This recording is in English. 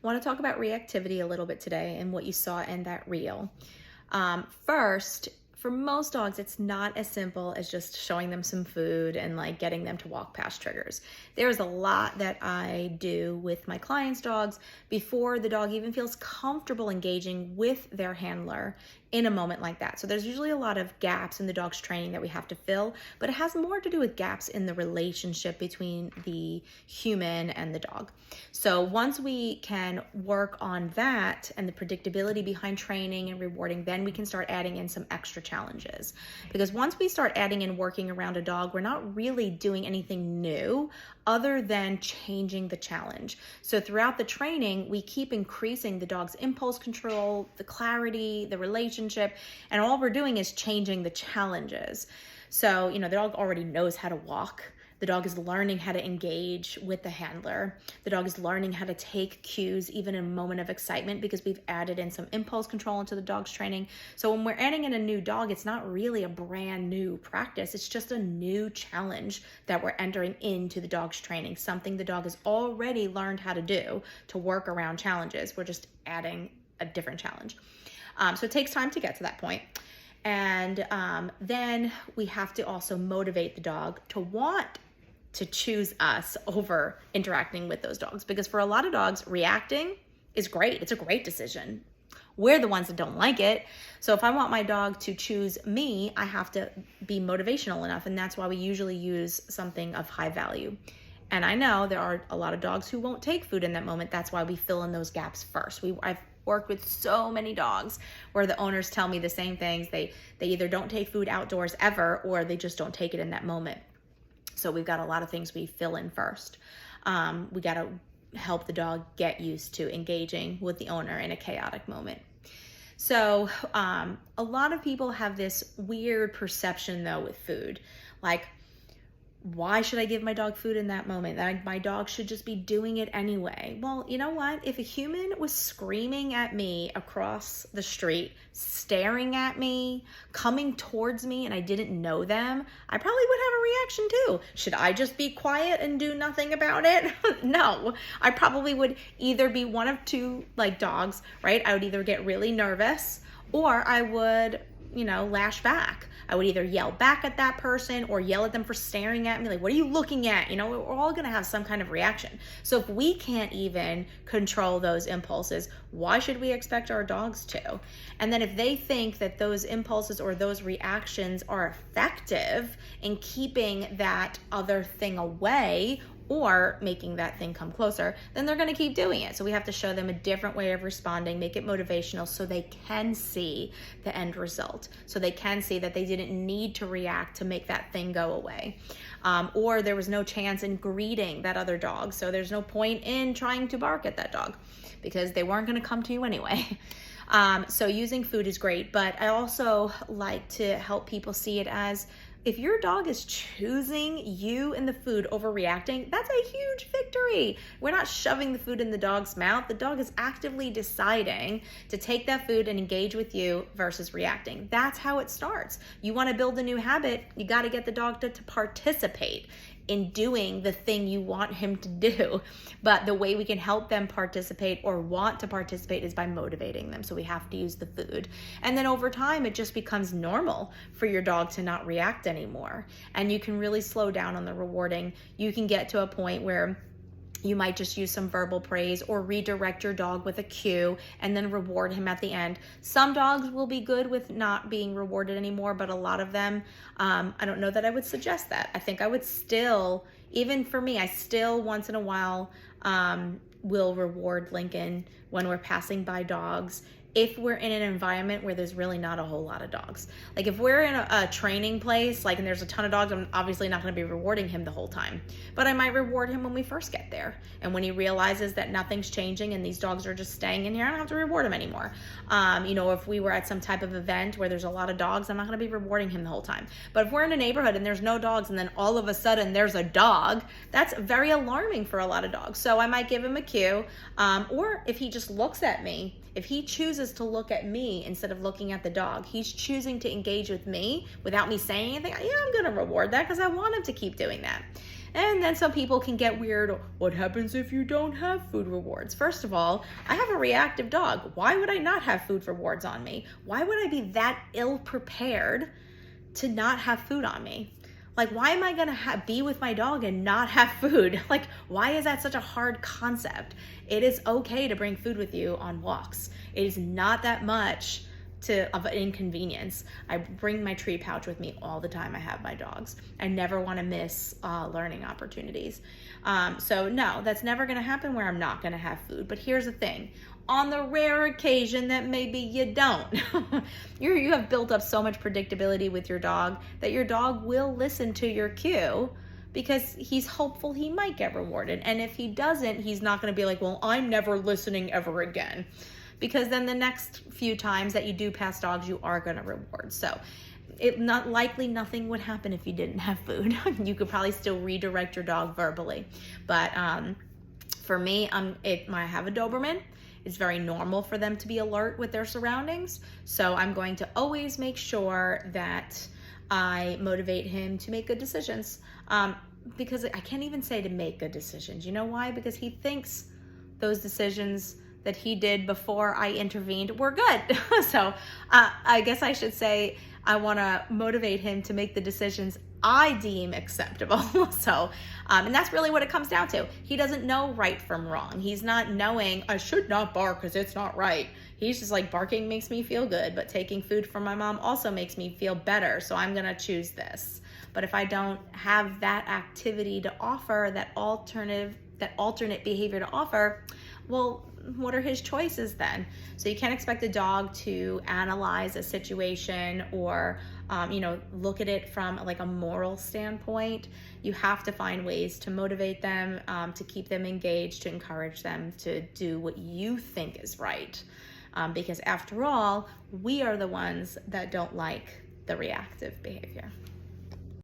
I want to talk about reactivity a little bit today and what you saw in that reel. First, for most dogs, it's not as simple as just showing them some food and like getting them to walk past triggers. There's a lot that I do with my clients' dogs before the dog even feels comfortable engaging with their handler in a moment like that. So there's usually a lot of gaps in the dog's training that we have to fill, but it has more to do with gaps in the relationship between the human and the dog. So once we can work on that and the predictability behind training and rewarding, then we can start adding in some extra challenges. Because once we start adding in working around a dog, we're not really doing anything new other than changing the challenge. So throughout the training, we keep increasing the dog's impulse control, the clarity, the relationship, and all we're doing is changing the challenges. So, the dog already knows how to walk. The dog is learning how to engage with the handler. The dog is learning how to take cues even in a moment of excitement because we've added in some impulse control into the dog's training. So when we're adding in a new dog, it's not really a brand new practice. It's just a new challenge that we're entering into the dog's training, something the dog has already learned how to do to work around challenges. We're just adding a different challenge. So it takes time to get to that point. And then we have to also motivate the dog to want to choose us over interacting with those dogs. Because for a lot of dogs, reacting is great. It's a great decision. We're the ones that don't like it. So if I want my dog to choose me, I have to be motivational enough. And that's why we usually use something of high value. And I know there are a lot of dogs who won't take food in that moment. That's why we fill in those gaps first. I've worked with so many dogs where the owners tell me the same things. They either don't take food outdoors ever, or they just don't take it in that moment. So we've got a lot of things we fill in first. We got to help the dog get used to engaging with the owner in a chaotic moment. So a lot of people have this weird perception though with food, like, why should I give my dog food in that moment? My dog should just be doing it anyway. Well, you know what? If a human was screaming at me across the street, staring at me, coming towards me, and I didn't know them, I probably would have a reaction too. Should I just be quiet and do nothing about it? No, I probably would either be one of two dogs, right? I would either get really nervous or I would lash back. I would either yell back at that person or yell at them for staring at me. Like, what are you looking at? We're all going to have some kind of reaction. So if we can't even control those impulses, why should we expect our dogs to? And then if they think that those impulses or those reactions are effective in keeping that other thing away or making that thing come closer, then they're gonna keep doing it. So we have to show them a different way of responding, make it motivational so they can see the end result. So they can see that they didn't need to react to make that thing go away. Or there was no chance in greeting that other dog. So there's no point in trying to bark at that dog because they weren't gonna come to you anyway. So using food is great, but I also like to help people see it as, if your dog is choosing you and the food over reacting, that's a huge victory. We're not shoving the food in the dog's mouth. The dog is actively deciding to take that food and engage with you versus reacting. That's how it starts. You want to build a new habit, you got to get the dog to participate in doing the thing you want him to do. But the way we can help them participate or want to participate is by motivating them. So we have to use the food. And then over time, it just becomes normal for your dog to not react anymore. And you can really slow down on the rewarding. You can get to a point where you might just use some verbal praise or redirect your dog with a cue and then reward him at the end. Some dogs will be good with not being rewarded anymore, but a lot of them, I don't know that I would suggest that. I think I would still, even for me, I still once in a while will reward Lincoln when we're passing by dogs if we're in an environment where there's really not a whole lot of dogs. Like if we're in a training place, and there's a ton of dogs, I'm obviously not gonna be rewarding him the whole time, but I might reward him when we first get there. And when he realizes that nothing's changing and these dogs are just staying in here, I don't have to reward him anymore. If we were at some type of event where there's a lot of dogs, I'm not gonna be rewarding him the whole time. But if we're in a neighborhood and there's no dogs and then all of a sudden there's a dog, that's very alarming for a lot of dogs. So I might give him a cue, or if he just looks at me, if he chooses to look at me instead of looking at the dog, he's choosing to engage with me without me saying anything, yeah, I'm gonna reward that because I want him to keep doing that. And then some people can get weird. What happens if you don't have food rewards? First of all, I have a reactive dog. Why would I not have food rewards on me? Why would I be that ill prepared to not have food on me? Like, why am I gonna be with my dog and not have food? Like, why is that such a hard concept? It is okay to bring food with you on walks. It is not that much of an inconvenience. I bring my tree pouch with me all the time. I have my dogs. I never want to miss learning opportunities. So no, that's never going to happen where I'm not going to have food. But here's the thing. On the rare occasion that maybe you don't, you have built up so much predictability with your dog that your dog will listen to your cue because he's hopeful he might get rewarded. And if he doesn't, he's not going to be like, well, I'm never listening ever again. Because then the next few times that you do pass dogs, you are going to reward. So nothing would happen if you didn't have food. You could probably still redirect your dog verbally. But for me, I have a Doberman. It's very normal for them to be alert with their surroundings. So I'm going to always make sure that I motivate him to make good decisions. Because I can't even say to make good decisions. You know why? Because he thinks those decisions that he did before I intervened were good. So I guess I should say I want to motivate him to make the decisions I deem acceptable. So, and that's really what it comes down to. He doesn't know right from wrong. He's not knowing I should not bark because it's not right. He's just like, barking makes me feel good, but taking food from my mom also makes me feel better. So I'm going to choose this. But if I don't have that activity to offer, that alternate behavior to offer, well, what are his choices then? So you can't expect a dog to analyze a situation or, look at it from like a moral standpoint. You have to find ways to motivate them, to keep them engaged, to encourage them to do what you think is right. Because after all, we are the ones that don't like the reactive behavior.